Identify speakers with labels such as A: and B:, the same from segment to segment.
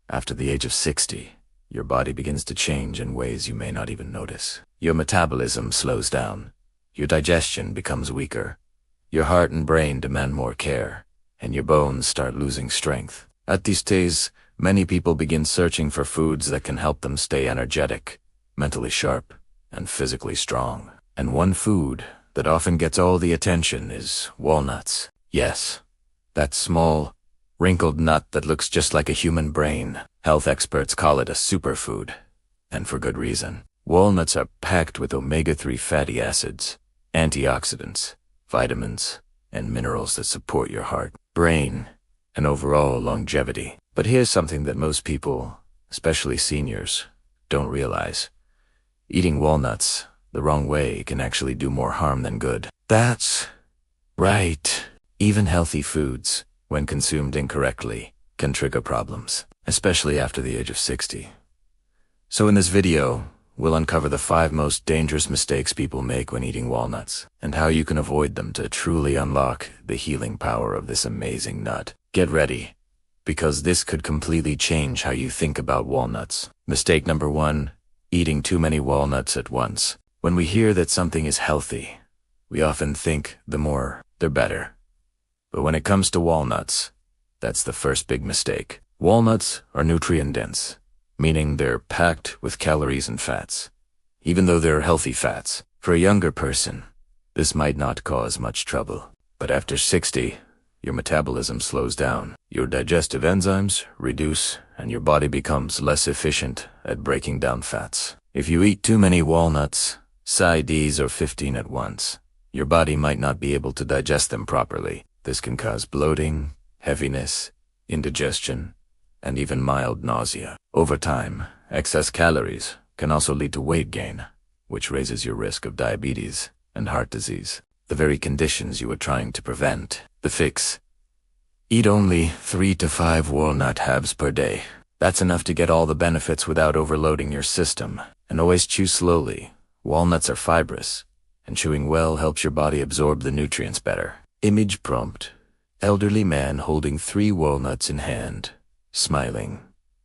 A: After the age of 60, your body begins to change in ways you may not even notice. Your metabolism slows down. Your digestion becomes weaker. Your heart and brain demand more care, and your bones start losing strength. At these days, many people begin searching for foods that can help them stay energetic, mentally sharp, and physically strong. And one food that often gets all the attention is walnuts. Yes, that small, wrinkled nut that looks just like a human brain. Health experts call it a superfood, and for good reason. Walnuts are packed with omega-3 fatty acids, antioxidants, vitamins, and minerals that support your heart, brain, and overall longevity. But here's something that most people, especially seniors, don't realize. Eating walnuts the wrong way can actually do more harm than good. That's right. Even healthy foods, when consumed incorrectly, can trigger problems, especially after the age of 60. So in this video, we'll uncover the 5 most dangerous mistakes people make when eating walnuts, and how you can avoid them to truly unlock the healing power of this amazing nut. Get ready, because this could completely change how you think about walnuts. Mistake number 1, eating too many walnuts at once. When we hear that something is healthy, we often think the more, the better. But when it comes to walnuts, that's the first big mistake. Walnuts are nutrient-dense, meaning they're packed with calories and fats. Even though they're healthy fats, for a younger person, this might not cause much trouble. But after 60, your metabolism slows down, your digestive enzymes reduce, and your body becomes less efficient at breaking down fats. If you eat too many walnuts, say 10 or 15 at once, your body might not be able to digest them properly. This can cause bloating, heaviness, indigestion, and even mild nausea. Over time, excess calories can also lead to weight gain, which raises your risk of diabetes and heart disease, the very conditions you were trying to prevent. The fix: eat only 3 to 5 walnut halves per day. That's enough to get all the benefits without overloading your system. And always chew slowly. Walnuts are fibrous, and chewing well helps your body absorb the nutrients better. Image prompt: elderly man holding 3 walnuts in hand, smiling,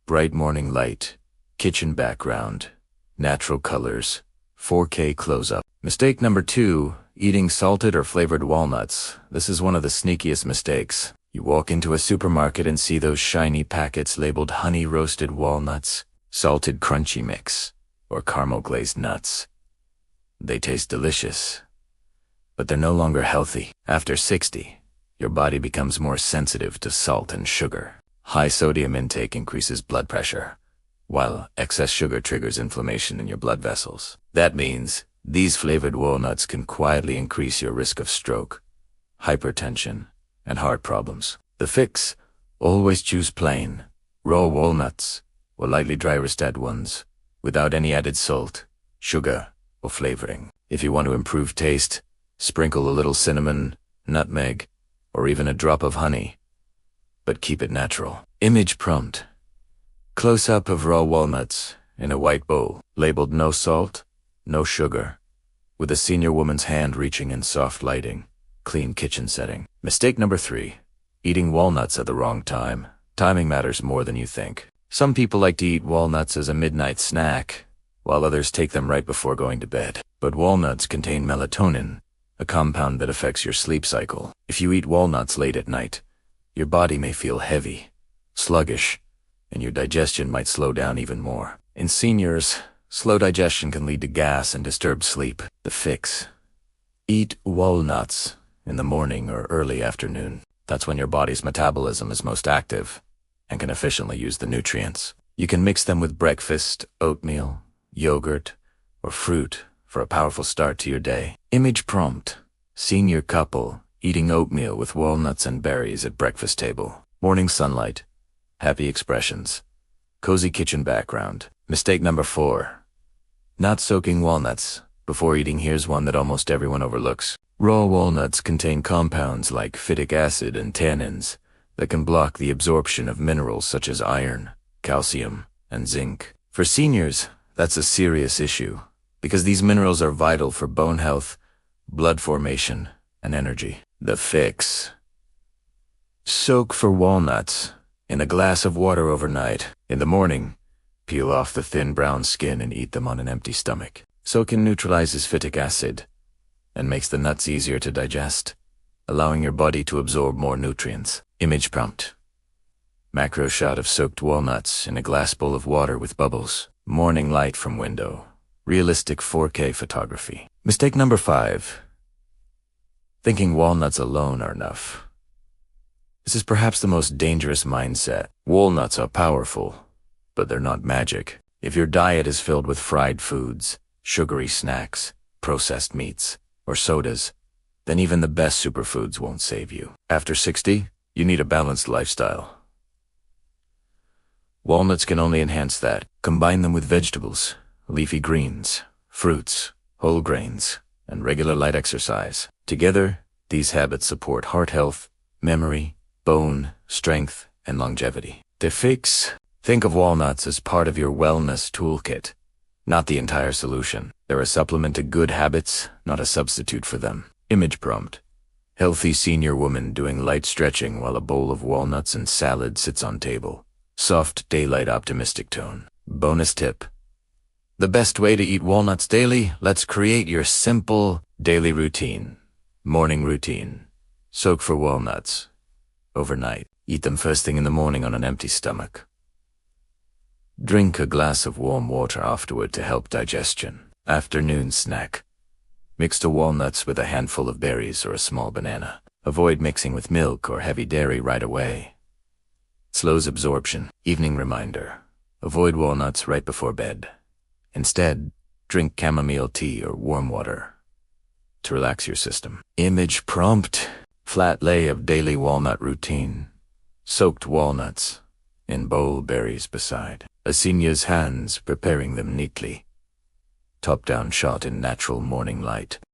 A: bright morning light, kitchen background, natural colors, 4K close-up. Mistake number 2, eating salted or flavored walnuts. This is one of the sneakiest mistakes. You walk into a supermarket and see those shiny packets labeled honey roasted walnuts, salted crunchy mix, or caramel glazed nuts. They taste delicious, but they're no longer healthy. After 60, your body becomes more sensitive to salt and sugar. High sodium intake increases blood pressure, while excess sugar triggers inflammation in your blood vessels. That means these flavored walnuts can quietly increase your risk of stroke, hypertension, and heart problems. The fix: always choose plain, raw walnuts, or lightly dry roasted ones, without any added salt, sugar, or flavoring. If you want to improve taste, sprinkle a little cinnamon, nutmeg, or even a drop of honey, but keep it natural. Image prompt: close-up of raw walnuts in a white bowl, labeled no salt, no sugar, with a senior woman's hand reaching in soft lighting, clean kitchen setting. Mistake number 3, eating walnuts at the wrong time. Timing matters more than you think. Some people like to eat walnuts as a midnight snack, while others take them right before going to bed. But walnuts contain melatonin, a compound that affects your sleep cycle. If you eat walnuts late at night, your body may feel heavy, sluggish, and your digestion might slow down even more. In seniors, slow digestion can lead to gas and disturbed sleep. The fix: eat walnuts in the morning or early afternoon. That's when your body's metabolism is most active and can efficiently use the nutrients. You can mix them with breakfast, oatmeal, yogurt, or fruit for a powerful start to your day. Image prompt: senior couple eating oatmeal with walnuts and berries at breakfast table. Morning sunlight, happy expressions, cozy kitchen background. Mistake number 4, not soaking walnuts before eating. Here's one that almost everyone overlooks. Raw walnuts contain compounds like phytic acid and tannins that can block the absorption of minerals such as iron, calcium, and zinc. For seniors, that's a serious issue, because these minerals are vital for bone health, blood formation, and energy. The fix: soak for walnuts in a glass of water overnight. In the morning, peel off the thin brown skin and eat them on an empty stomach. Soaking neutralizes phytic acid and makes the nuts easier to digest, allowing your body to absorb more nutrients. Image prompt. Macro shot of soaked walnuts in a glass bowl of water with bubbles. Morning light from window. Realistic 4K photography. Mistake number 5. Thinking walnuts alone are enough. This is perhaps the most dangerous mindset. Walnuts are powerful, but they're not magic. If your diet is filled with fried foods, sugary snacks, processed meats, or sodas, then even the best superfoods won't save you. After 60, you need a balanced lifestyle. Walnuts can only enhance that. Combine them with vegetables, leafy greens, fruits, whole grains, and regular light exercise. Together, these habits support heart health, memory, bone, strength, and longevity. To fix, think of walnuts as part of your wellness toolkit, not the entire solution. They're a supplement to good habits, not a substitute for them. Image prompt. Healthy senior woman doing light stretching while a bowl of walnuts and salad sits on table. Soft daylight optimistic tone. Bonus tip. The best way to eat walnuts daily? Let's create your simple daily routine. Morning routine. Soak for walnuts. Overnight. Eat them first thing in the morning on an empty stomach. Drink a glass of warm water afterward to help digestion. Afternoon snack. Mix the walnuts with a handful of berries or a small banana. Avoid mixing with milk or heavy dairy right away. Slows absorption. Evening reminder. Avoid walnuts right before bed. Instead, drink chamomile tea or warm water to relax your system. Image prompt. Flat lay of daily walnut routine. Soaked walnuts in bowl, berries beside. A senior's hands preparing them neatly. Top-down shot in natural morning light.